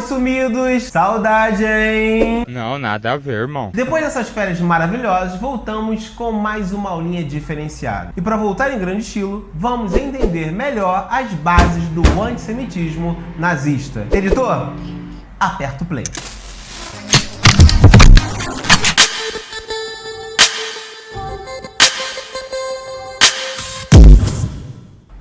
sumidos! Saudade, hein? Não, nada a ver, irmão. Depois dessas férias maravilhosas, voltamos com mais uma aulinha diferenciada. E para voltar em grande estilo, vamos entender melhor as bases do antissemitismo nazista. Editor, aperta o play.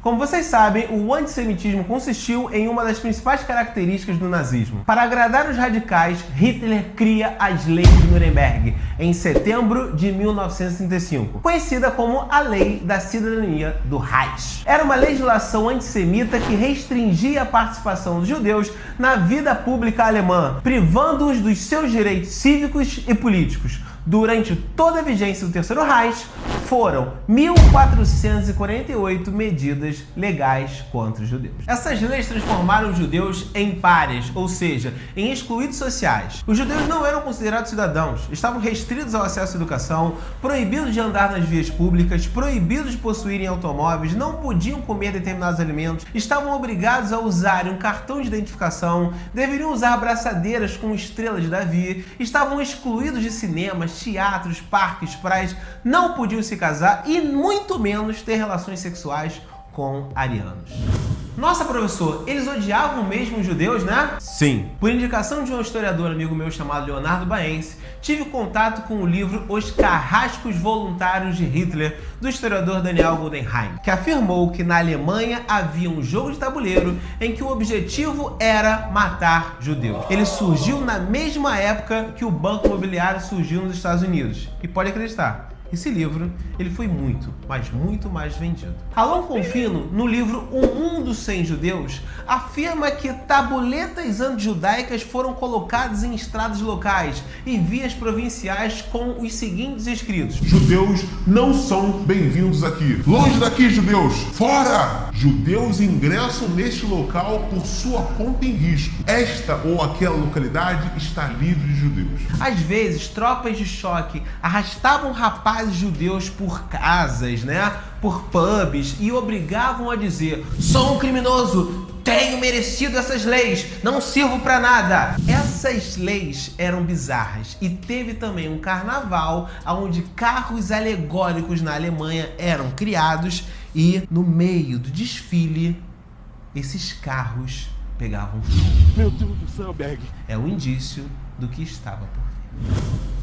Como vocês sabem, o antissemitismo consistiu em uma das principais características do nazismo. Para agradar os radicais, Hitler cria as Leis de Nuremberg em setembro de 1935, conhecida como a Lei da Cidadania do Reich. Era uma legislação antissemita que restringia a participação dos judeus na vida pública alemã, privando-os dos seus direitos cívicos e políticos. Durante toda a vigência do Terceiro Reich, foram 1.448 medidas legais contra os judeus. Essas leis transformaram os judeus em párias, ou seja, em excluídos sociais. Os judeus não eram considerados cidadãos, estavam restritos ao acesso à educação, proibidos de andar nas vias públicas, proibidos de possuírem automóveis, não podiam comer determinados alimentos, estavam obrigados a usarem um cartão de identificação, deveriam usar braçadeiras com estrela de Davi, estavam excluídos de cinemas, teatros, parques, praias, não podiam se casar e muito menos ter relações sexuais com arianos. Nossa, professor, eles odiavam mesmo os judeus, né? Sim. Por indicação de um historiador amigo meu chamado Leonardo Baense, tive contato com o livro Os Carrascos Voluntários de Hitler, do historiador Daniel Goldenheim, que afirmou que na Alemanha havia um jogo de tabuleiro em que o objetivo era matar judeus. Ele surgiu na mesma época que o Banco Imobiliário surgiu nos Estados Unidos. E pode acreditar, esse livro ele foi muito, mas muito mais vendido. Alon Confino, no livro O Mundo Sem Judeus, afirma que tabuletas antijudaicas foram colocadas em estradas locais e vias provinciais com os seguintes escritos: judeus não são bem-vindos aqui. Longe daqui, judeus! Fora! Judeus ingressam neste local por sua conta em risco. Esta ou aquela localidade está livre de judeus. Às vezes, tropas de choque arrastavam rapazes judeus por casas, por pubs e obrigavam a dizer: sou um criminoso, tenho merecido essas leis, não sirvo para nada. Essas leis eram bizarras e teve também um carnaval onde carros alegóricos na Alemanha eram criados e no meio do desfile esses carros pegavam fogo. Meu Deus do céu, Berg! É um indício do que estava por vir.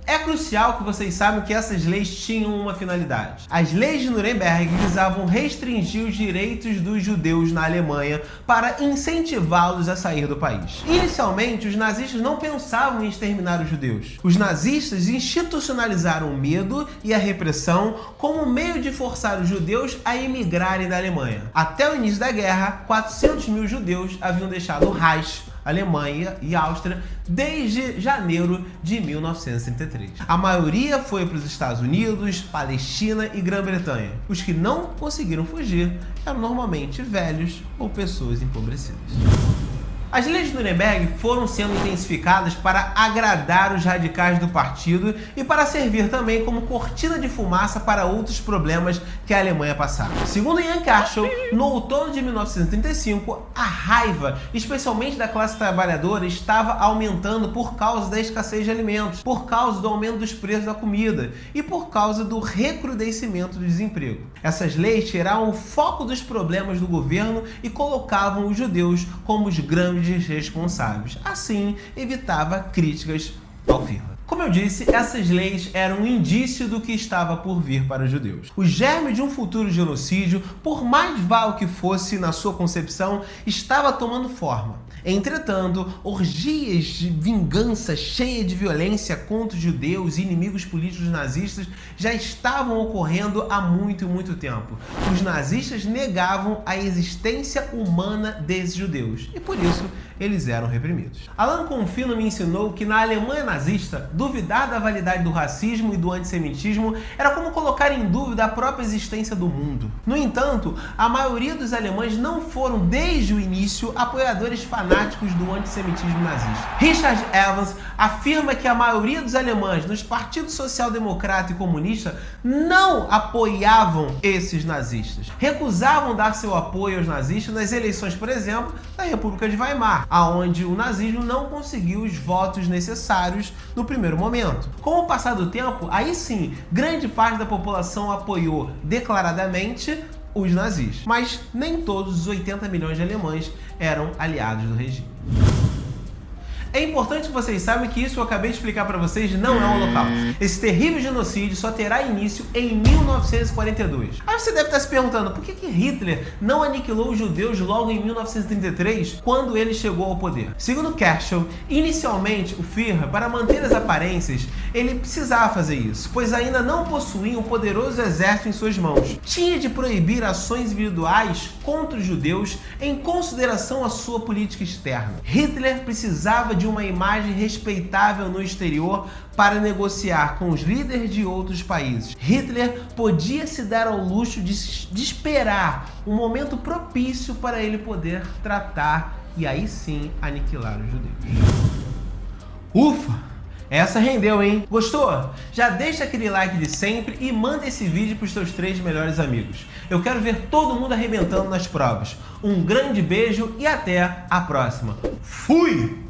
É crucial que vocês saibam que essas leis tinham uma finalidade. As leis de Nuremberg visavam restringir os direitos dos judeus na Alemanha para incentivá-los a sair do país. Inicialmente, os nazistas não pensavam em exterminar os judeus. Os nazistas institucionalizaram o medo e a repressão como meio de forçar os judeus a emigrarem da Alemanha. Até o início da guerra, 400 mil judeus haviam deixado o Reich, Alemanha e Áustria desde janeiro de 1933. A maioria foi para os Estados Unidos, Palestina e Grã-Bretanha. Os que não conseguiram fugir eram normalmente velhos ou pessoas empobrecidas. As leis de Nuremberg foram sendo intensificadas para agradar os radicais do partido e para servir também como cortina de fumaça para outros problemas que a Alemanha passava. Segundo Ian Kershaw, no outono de 1935, a raiva, especialmente da classe trabalhadora, estava aumentando por causa da escassez de alimentos, por causa do aumento dos preços da comida e por causa do recrudescimento do desemprego. Essas leis tiravam o foco dos problemas do governo e colocavam os judeus como os grandes responsáveis. Assim, evitava críticas ao Führer. Como eu disse, essas leis eram um indício do que estava por vir para os judeus. O germe de um futuro genocídio, por mais vago que fosse na sua concepção, estava tomando forma. Entretanto, orgias de vingança cheia de violência contra os judeus e inimigos políticos nazistas já estavam ocorrendo há muito tempo. Os nazistas negavam a existência humana desses judeus e por isso eles eram reprimidos. Alon Confino me ensinou que na Alemanha nazista, duvidar da validade do racismo e do antissemitismo era como colocar em dúvida a própria existência do mundo. No entanto, a maioria dos alemães não foram, desde o início, apoiadores fanáticos do antissemitismo nazista. Richard Evans afirma que a maioria dos alemães nos partidos social-democrata e comunista não apoiavam esses nazistas. Recusavam dar seu apoio aos nazistas nas eleições, por exemplo, da República de Weimar, aonde o nazismo não conseguiu os votos necessários no primeiro momento. Com o passar do tempo, aí sim, grande parte da população apoiou declaradamente os nazistas, mas nem todos os 80 milhões de alemães eram aliados do regime. É importante que vocês saibam que isso que eu acabei de explicar para vocês não é um holocausto. Esse terrível genocídio só terá início em 1942. Aí você deve estar se perguntando por que Hitler não aniquilou os judeus logo em 1933, quando ele chegou ao poder. Segundo Kerschel, inicialmente o Führer, para manter as aparências, ele precisava fazer isso, pois ainda não possuía um poderoso exército em suas mãos. Tinha de proibir ações individuais contra os judeus em consideração à sua política externa. Hitler precisava de uma imagem respeitável no exterior para negociar com os líderes de outros países. Hitler podia se dar ao luxo de esperar um momento propício para ele poder tratar e aí sim aniquilar os judeus. Ufa! Essa rendeu, hein? Gostou? Já deixa aquele like de sempre e manda esse vídeo para os seus 3 melhores amigos. Eu quero ver todo mundo arrebentando nas provas. Um grande beijo e até a próxima. Fui!